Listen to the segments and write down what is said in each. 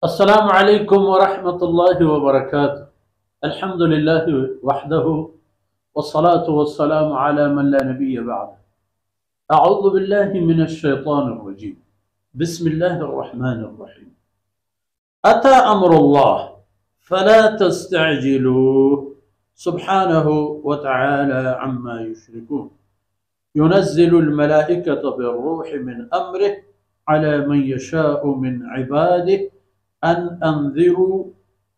अस्सलामु अलैकुम वरहमतुल्लाहि वबरकातुह। अल्हम्दुलिल्लाहि वहदहु वस्सलातु वस्सलामु अला मन ला नबिय्य बअद। अऊज़ु बिल्लाहि मिनश शैतानिर रजीम। बिस्मिल्लाहिर रहमानिर रहीम। अता अम्रुल्लाह फला तस्तअजिलूह सुब्हानहु व तआला अम्मा युश्रिकून। युनज़्ज़िलुल मलाइकता बिर्रूहि मिन अम्रिहि अला मन यशाअु मिन इबादिहि अन अंज़िरू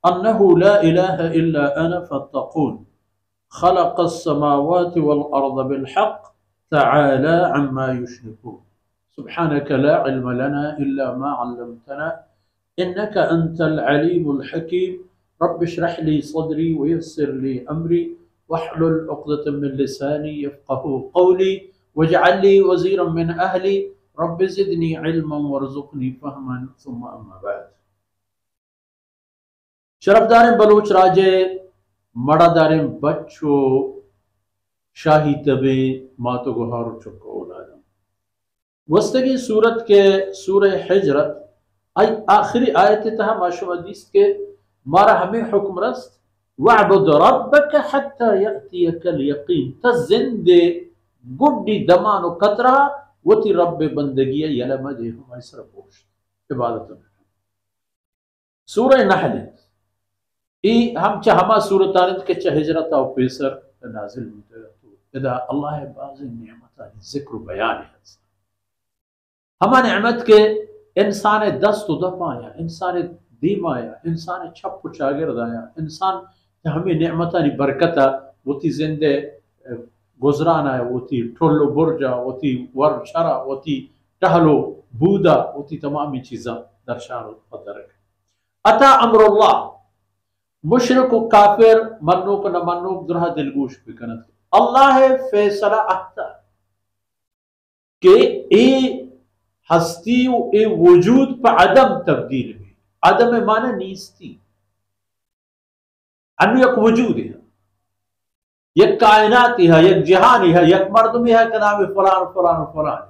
अन्नहु ला इलाहा इल्ला अना फत्तक़ून। खलक़स समावाति वल अर्ज़ बिल हक़्क़ तआला अम्मा युश्रिकून। सुब्हानक ला इल्म लना इल्ला मा अल्लमतना इन्नका अंतल अलीमुल हकीम। रब्बि इश्रह ली सदरी व यस्सिर ली अमरी वहलुल उक़दतम मिन लिसानी यफ़क़हू क़ौली वजअल ली वज़ीरन मिन अहली रब्बि ज़िदनी इल्मन वरज़ुक़नी फ़हमन सुम्मा अम्मा बाद। शरफदार बलूच राजे मड़ादार बच्चो शाही तबे मातो गुहार चुको औलादम वस्तगी सूरत के सूरह हिजरत आई आखिरी आयत तहा माशुम हदीस के मारा हमें हुक्म रस्त वअबुद रब्बक हत्ता यअतियकल यकीन तजिंदे गुड्डी दमानो कतरा वती रब्ब बंदगी यलमदे हम इसरा पोश इबादत सूरह नहल ई हम चाहमा सूरतानित के च हिजरत और पेसर नाजिल मुतरतु इदा अल्लाह बाज़ नेमत जिक्र बयान है हमा नेमत के इंसान दस्त दफाया इंसान दीमाया इंसान छप चागिरदाया इंसान हमें नेमतानी बरकता वती जिंदे गुजराना वती ठोलो बुरजा वती वर शरा वती टहलो बूदा वती तमामी चीज़ा दर्शान दरक अता अम्रुल्लाह मुशरिक काफिर मन्नूक न मन्नूक दुरहा दिलगोश बिकनत अल्लाह फैसला अख्ता के ए हस्ती ए वजूद पर अदम तब्दील हुई। अदम माना नीस्ती अन्य एक वजूद है एक कायनात है एक जहान है एक मर्दमी है का नाम फलान फलान फलान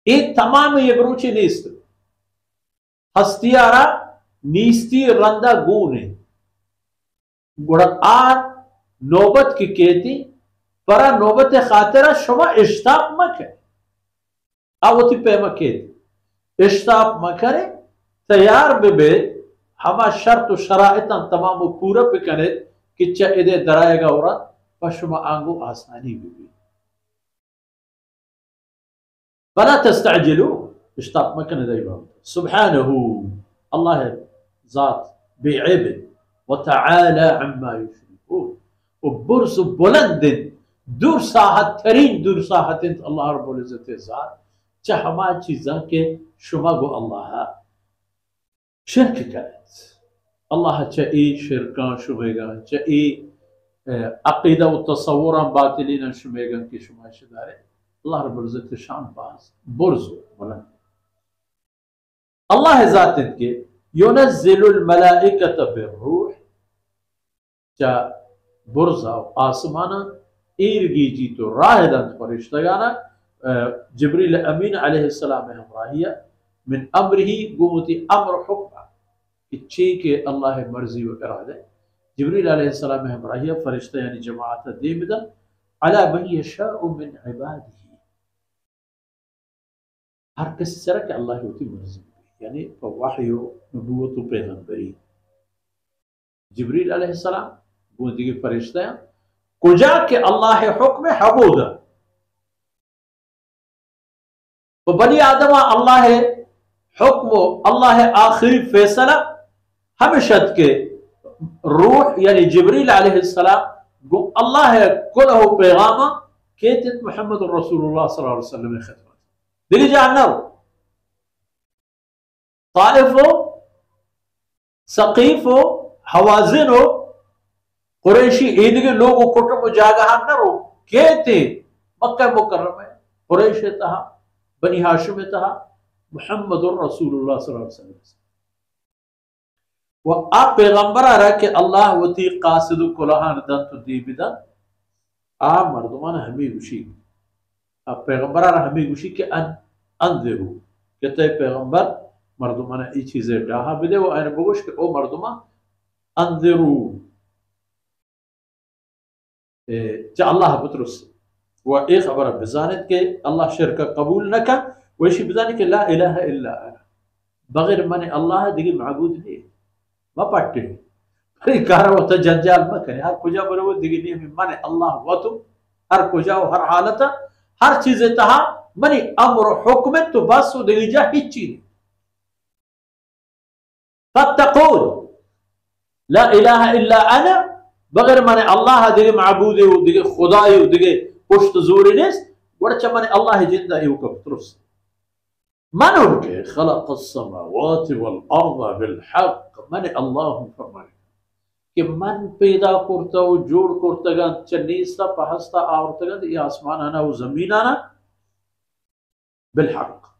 ये तमाम एक रुचि नीस्त हस्तियारा नीस्ती रंदा गुण है गुड़ान नौबत की कहती परा नौबत खातिरा शुमा इश्ताप मके आवती पैमा कहती इश्ताप मकरे तैयार बेबे हमा शर्त शराइता तमाम पूरा पे करे कि इदे दराएगा और पशुमा आंगो आसानी बेबे फला तस्तअजिलू इश्ताप मकने दैवा सुब्हानहू अल्लाह ज़ात बेइब वतआला अम्मा युश्रिकून वबुर्ज़ बुलंद दूर साहत तरीन दूर साहत अल्लाह रब्बुल इज्जत ज़ात चहमा चीज़ा के शुमा गो अल्लाह शिरक करत अल्लाह चे शिरका शुमेगा चे अकीदा व तसव्वुरा बातिलीन शुमेगा की शुमा शदारे अल्लाह रब्बुल इज्जत शान बाज बुर्ज़ बुलंद अल्लाह ज़ात के युनज़्ज़िलुल मलाइकता बिर्रूह चा बुर्जा आसमाना ईरगी जी तो राहदन फरिश्तगाना जिब्रील अमीन अलैहिस्सलाम हमराहिया मिन अम्रिही गुमती अम्र हुक्म इच्छे के अल्लाह मर्जी व इरादे जिब्रील अलैहिस्सलाम हमराहिया फरिश्ता यानी जमाअत देमिदन अला मन यशाअु मिन इबादिही हर किसी तरह के अल्लाह होती मर्जी यानी वहयो नबूवत पैगंबरी जिब्रील अलैहिस्सलाम गुमती के फरिश्ता कुजा के अल्लाह हुक्म हबूदा तो बनी आदमा अल्लाह हुक्म अल्लाह आखिरी फैसला हमेशा के रूह यानी जिब्रील अलैहिस्सलाम गो अल्लाह कुल हो पैगाम कहते मोहम्मद रसूलुल्लाह सल्लल्लाहु अलैहि वसल्लम खिदमत दिली जानना ताइफ हो सकीफ हो हवाजिन हो कुरैशी ईद के लोग कुटुंब जागा न रो कहते मक्का मुकर्रमा कुरैश तहा बनी हाशिम तहा मुहम्मदुर रसूलुल्लाह सल्लल्लाहु अलैहि वसल्लम व आप पैगंबर आ रहा कि अल्लाह वती कासिद कुलहान दन तो दी बिदन आ मर्दमान हमें गुशी आप पैगंबर आ रहा हमें गुशी के अन अंधिरू कहते पैगंबर مردمانه ای چیزه جاها بده و این بگوش که او مردمان انذرو جا الله بترس و ای خبر بزاند که الله شرک قبول نکن و ایشی بزاند که لا اله الا انا بغیر من الله دیگه معبود نیست ما پٹے پھر کارا ہوتا جنجال ما کرے ہر کجا برو دیگه نہیں من الله و تو ہر کجا و ہر حالت ہر چیز تہا منی امر حکم تو بس دیگه جا هیچ چیز فاتقون لا اله الا انا بغیر من الله دیگه معبود و دیگه خدای و دیگه پشت زوری نیست ورچه من الله جنده ایو کفترس من هو خلق السماوات والارض بالحق من الله فرمان کہ من پیدا کرتا و جوڑ کرتگان چنیستا پہستا آورتگان یہ آسمان آنا و زمین آنا بالحق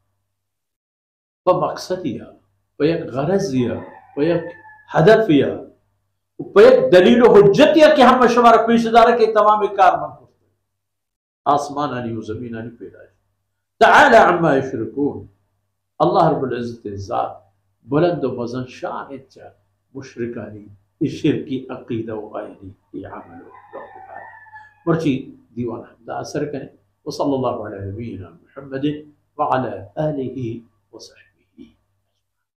فمقصد یا فیک غرض یا فیک هدف یا فیک دلیل و حجت یا کہ ہم شمار پیش دارا کہ تمام کار من کرتے آسمان آنی و زمین آنی پیدا ہے تعالی عما یشرکون اللہ رب العزت ذات بلند و وزن شان اچھا مشرکانی الشركي عقيدة وآيني عمل رب العالمين مرشي ديوان حمد أسر كان وصلى الله على نبينا محمد وعلى آله وصحبه